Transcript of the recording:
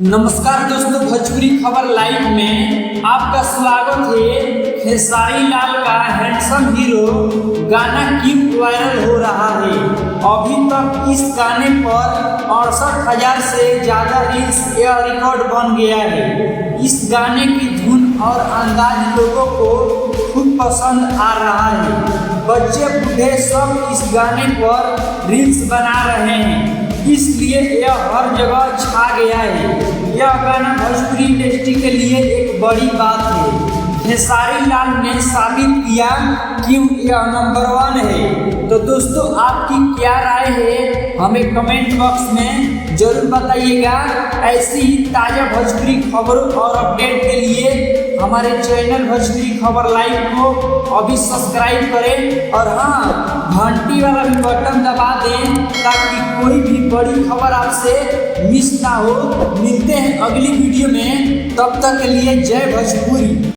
नमस्कार दोस्तों, भोजपुरी खबर लाइव में आपका स्वागत है। खेसारी लाल का हैंडसम हीरो गाना क्यों वायरल हो रहा है? अभी तक इस गाने पर 68,000 से ज़्यादा रील्स या रिकॉर्ड बन गया है। इस गाने की धुन और अंदाज लोगों को खूब पसंद आ रहा है। बच्चे बूढ़े सब इस गाने पर रील्स बना रहे हैं, इसलिए यह हर जगह छा गया है। यह गाना भोजपुरी इंडस्ट्री के लिए एक बड़ी बात है। खेसारी लाल ने साबित किया क्यों यह नंबर 1 है। तो दोस्तों, आपकी क्या राय है हमें कमेंट बॉक्स में जरूर बताइएगा। ऐसी ही ताज़ा भोजपुरी खबरों और अपडेट के लिए हमारे चैनल भोजपुरी खबर लाइव को अभी सब्सक्राइब करें और हाँ, घंटी वाला भी बटन दबा दें ताकि कोई भी बड़ी खबर आपसे मिस ना हो। मिलते हैं अगली वीडियो में, तब तक के लिए जय भोजपुरी।